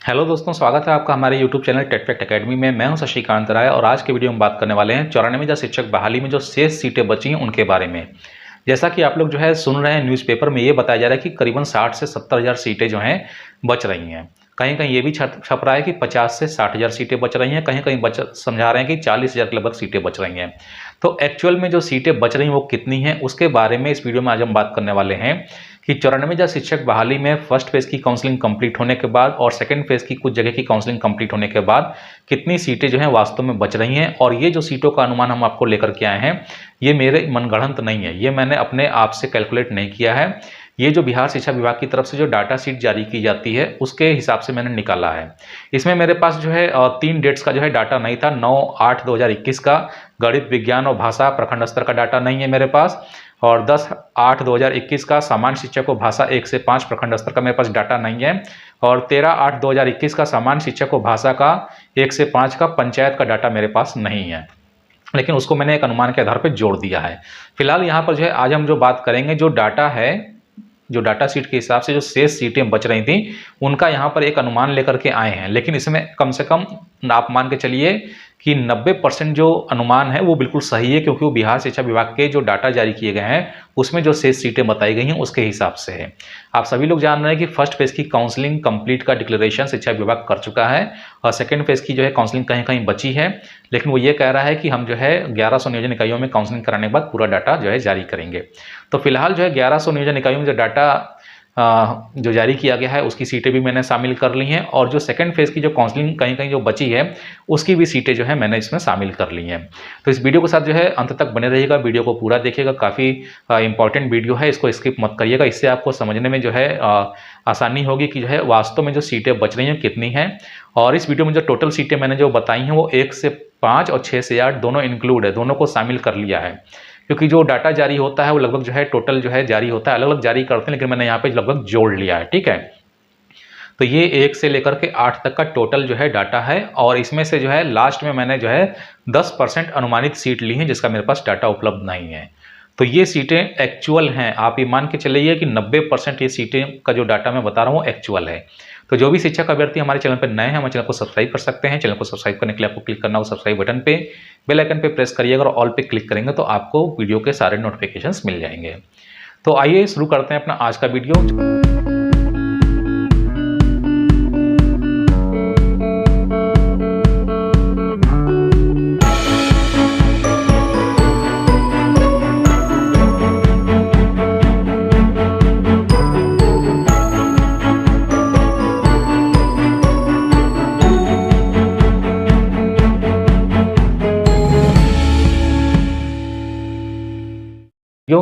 Hello दोस्तों, स्वागत है आपका हमारे YouTube channel TET fact academy में। मैं हूं शशिकांत राय और आज के वीडियो में बात करने वाले हैं 94 शिक्षक बहाली में जो शेष सीटें बची हैं उनके बारे में। जैसा कि आप लोग जो है सुन रहे हैं, न्यूज़पेपर में ये बताया जा रहा है कि करीबन 60 से 70 हज़ार सीटें जो हैं बच रही हैं। कहीं कहीं ये भी छप रहा है कि 50 से 60 हज़ार सीटें बच रही हैं, कहीं कहीं समझा रहे हैं कि 40 हज़ार के लगभग सीटें बच रही हैं। तो एक्चुअल में जो सीटें बच रही हैं वो कितनी हैं, उसके बारे में इस वीडियो में आज हम बात करने वाले हैं कि 94 शिक्षक बहाली में फर्स्ट फेज़ की काउंसलिंग कंप्लीट होने के बाद और सेकंड फेज़ की कुछ जगह की काउंसलिंग कंप्लीट होने के बाद कितनी सीटें जो हैं वास्तव में बच रही हैं। और ये जो सीटों का अनुमान हम आपको लेकर के आए हैं, ये मेरे मनगढ़ंत नहीं है, ये मैंने अपने आप से कैलकुलेट नहीं किया है। ये जो बिहार शिक्षा विभाग की तरफ से जो डाटा शीट जारी की जाती है उसके हिसाब से मैंने निकाला है। इसमें मेरे पास जो है 3 डेट्स का जो है डाटा नहीं था। 9/8/2021 का गणित, विज्ञान और भाषा प्रखंड स्तर का डाटा नहीं है मेरे पास, और 10/8/2021 का सामान्य शिक्षक को भाषा 1 से 5 प्रखंड स्तर का मेरे पास डाटा नहीं है, और 13/8/2021 का सामान्य शिक्षक को भाषा का 1 से 5 का पंचायत का डाटा मेरे पास नहीं है, लेकिन उसको मैंने एक अनुमान के आधार पर जोड़ दिया है। फिलहाल यहाँ पर जो है आज हम जो बात करेंगे, जो डाटा है, जो डाटा शीट के हिसाब से जो शेष सीटें बच रही थी उनका यहाँ पर एक अनुमान लेकर के आए हैं। लेकिन इसमें कम से कम आप मान के चलिए कि 90% जो अनुमान है वो बिल्कुल सही है, क्योंकि वो बिहार शिक्षा विभाग के जो डाटा जारी किए गए हैं उसमें जो शेष सीटें बताई गई हैं उसके हिसाब से है। आप सभी लोग जान रहे हैं कि फर्स्ट फेज की काउंसलिंग कंप्लीट का डिक्लेरेशन शिक्षा विभाग कर चुका है, और सेकंड फेज की जो है काउंसलिंग कहीं कहीं बची है, लेकिन वो ये कह रहा है कि हम जो है 1100 नियोजन इकाइयों में काउंसलिंग कराने के बाद पूरा डाटा जो है जारी करेंगे। तो फिलहाल जो है 1100 नियोजन इकाइयों में जो डाटा जो जारी किया गया है उसकी सीटें भी मैंने शामिल कर ली हैं, और जो सेकंड फेज़ की जो काउंसलिंग कहीं कहीं जो बची है उसकी भी सीटें जो है मैंने इसमें शामिल कर ली हैं। तो इस वीडियो के साथ जो है अंत तक बने रहिएगा, वीडियो को पूरा देखिएगा, काफ़ी इंपॉर्टेंट वीडियो है, इसको स्किप मत करिएगा। इससे आपको समझने में जो है आसानी होगी कि जो है वास्तव में जो सीटें बच रही हैं कितनी हैं। और इस वीडियो में जो टोटल सीटें मैंने जो बताई हैं वो 1 से 5 और 6 से 8 दोनों इंक्लूड है, दोनों को शामिल कर लिया है, क्योंकि जो डाटा जारी होता है वो लगभग जो है टोटल जो है जारी होता है, अलग अलग जारी करते हैं, लेकिन मैंने यहाँ पे लगभग जोड़ लिया है। ठीक है, तो ये 1 से लेकर के 8 तक का टोटल जो है डाटा है, और इसमें से जो है लास्ट में मैंने जो है 10% अनुमानित सीट ली है जिसका मेरे पास डाटा उपलब्ध नहीं है। तो ये सीटें एक्चुअल हैं, आप ये मान के चलिए कि 90% ये सीटें का जो डाटा मैं बता रहा हूँ एक्चुअल है। तो जो भी शिक्षक अभ्यर्थी हमारे चैनल पर नए हैं, हमारे चैनल को सब्सक्राइब कर सकते हैं। चैनल को सब्सक्राइब करने के लिए आपको क्लिक करना होगा सब्सक्राइब बटन पे, बेल आइकन पे प्रेस करिएगा और ऑल पे क्लिक करेंगे तो आपको वीडियो के सारे नोटिफिकेशंस मिल जाएंगे। तो आइए शुरू करते हैं अपना आज का वीडियो।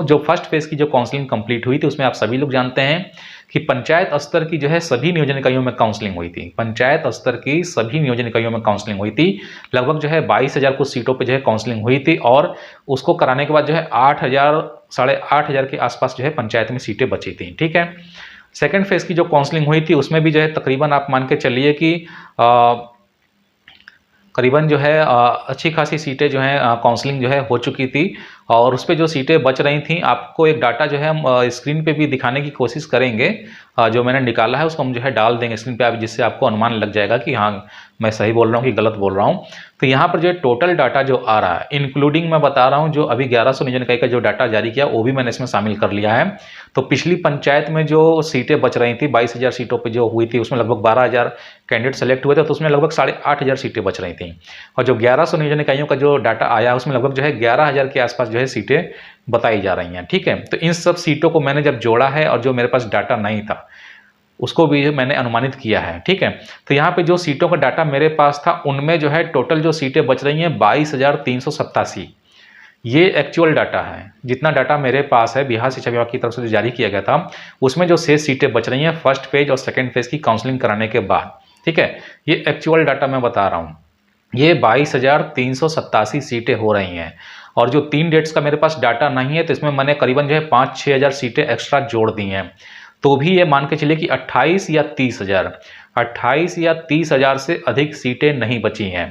जो फर्स्ट फेज की जो काउंसलिंग कंप्लीट हुई थी उसमें आप सभी लोग जानते हैं कि पंचायत स्तर की जो है सभी नियोजन इकाइयों में काउंसलिंग हुई थी। पंचायत स्तर की सभी नियोजन इकाइयों में काउंसलिंग हुई थी, लगभग जो है 22,000 कुछ सीटों पे जो है काउंसलिंग हुई थी, और उसको कराने के बाद जो है 8,000 साढ़े 8,000 के आसपास जो है पंचायत में सीटें बची थी। ठीक है, सेकेंड फेज की जो काउंसलिंग हुई थी उसमें भी जो है तकरीबन आप मान के चलिए कि करीबन जो है अच्छी खासी सीटें जो है काउंसलिंग जो है हो चुकी थी, और उस पर जो सीटें बच रही थी आपको एक डाटा जो है हम स्क्रीन पे भी दिखाने की कोशिश करेंगे। जो मैंने निकाला है उसको हम जो है डाल देंगे स्क्रीन पे, जिससे आपको अनुमान लग जाएगा कि हाँ मैं सही बोल रहा हूँ कि गलत बोल रहा हूँ। तो यहाँ पर जो है टोटल डाटा जो आ रहा है, इंक्लूडिंग मैं बता रहा हूँ जो अभी 1100 नियोजन इकाई का जो डाटा जारी किया वो भी मैंने इसमें शामिल कर लिया है। तो पिछली पंचायत में जो सीटें बच रही थी 22,000 सीटों पर जो हुई थी उसमें लगभग 12,000 कैंडिडेट सेलेक्ट हुए थे, तो उसमें लगभग 8,500 सीटें बच रही थी, और जो 1100 नियोजन इकाइयों का जो डाटा आया उसमें लगभग जो है 11,000 के आसपास जो है सीटें बताई जा रही हैं। ठीक है, तो इन सब सीटों को मैंने जब जोड़ा है और जो मेरे पास डाटा नहीं था उसको भी मैंने अनुमानित किया है। ठीक है, तो यहाँ पे जो सीटों का डाटा मेरे पास था उनमें जो है टोटल जो सीटें बच रही हैं 22,387। ये एक्चुअल डाटा है, जितना डाटा मेरे पास है बिहार शिक्षा विभाग की तरफ से जो जारी किया गया था उसमें जो शेष सीटें बच रही हैं फर्स्ट फेज और सेकेंड फेज की काउंसलिंग कराने के बाद। ठीक है, ये एक्चुअल डाटा मैं बता रहा हूँ, ये 22,387 सीटें हो रही हैं, और जो 3 डेट्स का मेरे पास डाटा नहीं है तो इसमें मैंने करीबन जो है 5-6 हज़ार सीटें एक्स्ट्रा जोड़ दी हैं, तो भी ये मान के चलिए कि 28 या 30 हज़ार से अधिक सीटें नहीं बची हैं।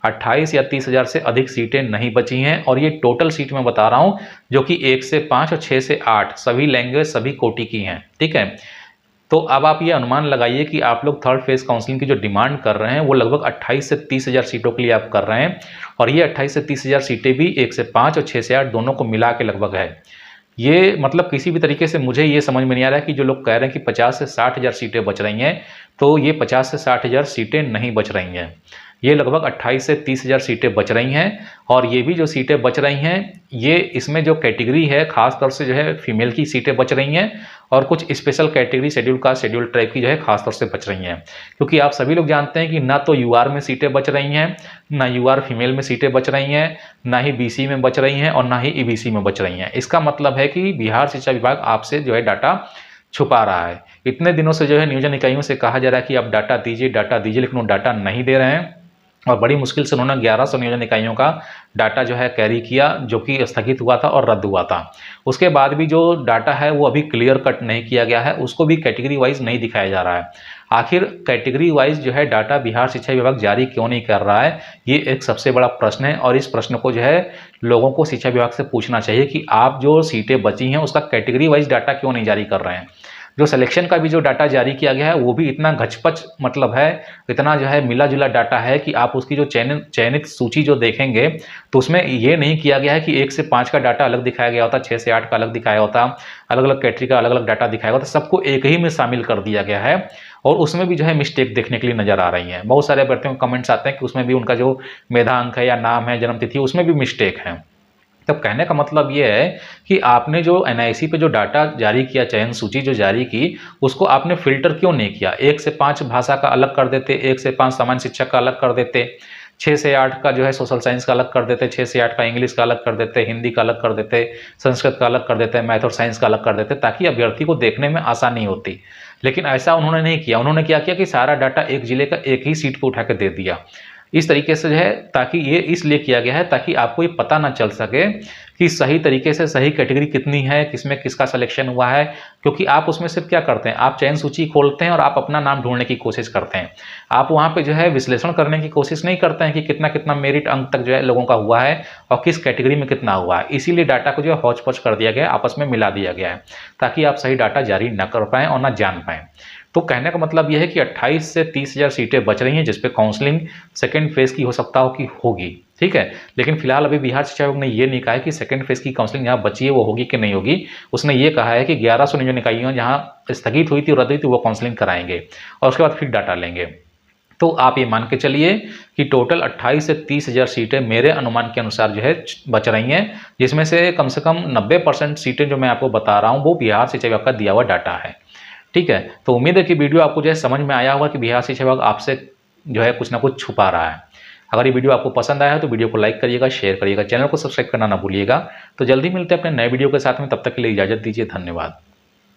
28 या 30 हज़ार से अधिक सीटें नहीं बची हैं, और ये टोटल सीट मैं बता रहा हूँ जो कि 1 से 5 और 6 से 8 सभी लैंग्वेज सभी कोटि की हैं। ठीक है, तो अब आप ये अनुमान लगाइए कि आप लोग थर्ड फेज काउंसलिंग की जो डिमांड कर रहे हैं वो लगभग 28 से 30 हज़ार सीटों के लिए आप कर रहे हैं, और ये 28 से 30 हज़ार सीटें भी 1 से 5 और 6 से 8 दोनों को मिला के लगभग है। ये मतलब किसी भी तरीके से मुझे ये समझ में नहीं आ रहा है कि जो लोग कह रहे हैं कि 50 से 60 हज़ार सीटें बच रही हैं, तो ये 50 से 60 हज़ार सीटें नहीं बच रही हैं। ये लगभग 28 से 30 हज़ार सीटें बच रही हैं, और ये भी जो सीटें बच रही हैं, ये इसमें जो कैटेगरी है खास तौर से जो है फीमेल की सीटें बच रही हैं, और कुछ special category schedule caste schedule tribe की जो है खास तौर से बच रही हैं। क्योंकि आप सभी लोग जानते हैं कि ना तो यूआर में सीटें बच रही हैं, ना यूआर फीमेल में सीटें बच रही हैं, ना ही बीसी में बच रही हैं, और ना ही ईबीसी में बच रही हैं। इसका मतलब है कि बिहार शिक्षा विभाग आपसे जो है डाटा छुपा रहा है। इतने दिनों से जो है नियोजन इकाइयों से कहा जा रहा है कि आप डाटा दीजिए, लेकिन वो डाटा नहीं दे रहे हैं, और बड़ी मुश्किल से उन्होंने 1100 नियोजन इकाइयों का डाटा जो है कैरी किया, जो कि स्थगित हुआ था और रद्द हुआ था। उसके बाद भी जो डाटा है वो अभी क्लियर कट नहीं किया गया है, उसको भी कैटेगरी वाइज नहीं दिखाया जा रहा है। आखिर कैटेगरी वाइज जो है डाटा बिहार शिक्षा विभाग जारी क्यों नहीं कर रहा है, ये एक सबसे बड़ा प्रश्न है, और इस प्रश्न को जो है लोगों को शिक्षा विभाग से पूछना चाहिए कि आप जो सीटें बची हैं उसका कैटेगरी वाइज डाटा क्यों नहीं जारी कर रहे हैं। जो सिलेक्शन का भी जो डाटा जारी किया गया है वो भी इतना घचपच मतलब है, इतना जो है मिला जुला डाटा है कि आप उसकी जो चयनित सूची जो देखेंगे तो उसमें ये नहीं किया गया है कि 1 से 5 का डाटा अलग दिखाया गया होता, 6 से 8 का अलग दिखाया होता, अलग अलग कैटेगरी का अलग अलग डाटा दिखाया होता, सबको एक ही में शामिल कर दिया गया है, और उसमें भी जो है मिस्टेक देखने के लिए नजर आ रही है। बहुत सारे अभ्यर्थियों के कमेंट्स आते हैं कि उसमें भी उनका जो मेधा अंक है या नाम है, जन्म तिथि, उसमें भी मिस्टेक है। तब कहने का मतलब ये है कि आपने जो एनआईसी पे जो डाटा जारी किया, चयन सूची जो जारी की, उसको आपने फिल्टर क्यों नहीं किया? 1 से 5 भाषा का अलग कर देते, 1 से 5 सामान्य शिक्षा का अलग कर देते, 6 से 8 का जो है सोशल साइंस का अलग कर देते, 6 से 8 का इंग्लिश का अलग कर देते, हिंदी का अलग कर देते, संस्कृत का अलग कर देते, मैथ और साइंस का अलग कर देते, ताकि अभ्यर्थी को देखने में आसानी होती। लेकिन ऐसा उन्होंने नहीं किया। उन्होंने क्या किया कि सारा डाटा एक जिले का एक ही सीट पर उठा के दे दिया। इस तरीके से जो है, ताकि ये इसलिए किया गया है ताकि आपको ये पता ना चल सके कि सही तरीके से सही कैटेगरी कितनी है, किसमें किसका सिलेक्शन हुआ है। क्योंकि आप उसमें सिर्फ क्या करते हैं, आप चयन सूची खोलते हैं और आप अपना नाम ढूंढने की कोशिश करते हैं। आप वहाँ पे जो है विश्लेषण करने की कोशिश नहीं करते हैं कि कितना कितना मेरिट अंक तक जो है लोगों का हुआ है और किस कैटेगरी में कितना हुआ है। इसीलिए डाटा को जो है हौच पौच कर दिया गया है, आपस में मिला दिया गया है, ताकि आप सही डाटा जारी न कर पाएँ और ना जान पाएँ। तो कहने का मतलब यह है कि 28 से 30 हज़ार सीटें बच रही हैं, जिस पे काउंसलिंग सेकंड फेज की हो सकता हो कि होगी, ठीक है। लेकिन फिलहाल अभी बिहार शिक्षा विभाग ने ये नहीं कहा है कि सेकंड फेज की काउंसलिंग जहाँ बची है वो होगी कि नहीं होगी। उसने ये कहा है कि 1100 नियोजन इकाइयाँ जहाँ स्थगित हुई थी और रद्द हुई थी वो काउंसलिंग कराएंगे, और उसके बाद फिर डाटा लेंगे। तो आप ये मान के चलिए कि टोटल 28 से 30 हज़ार सीटें मेरे अनुमान के अनुसार जो है बच रही हैं, जिसमें से कम 90% सीटें जो मैं आपको बता रहा हूँ वो बिहार शिक्षा विभाग का दिया हुआ डाटा है, ठीक है। तो उम्मीद है कि वीडियो आपको जो है समझ में आया होगा कि बिहार शिक्षा विभाग आपसे जो है कुछ ना कुछ छुपा रहा है। अगर ये वीडियो आपको पसंद आया है तो वीडियो को लाइक करिएगा, शेयर करिएगा, चैनल को सब्सक्राइब करना ना भूलिएगा। तो जल्दी मिलते हैं अपने नए वीडियो के साथ में, तब तक के लिए इजाजत दीजिए, धन्यवाद।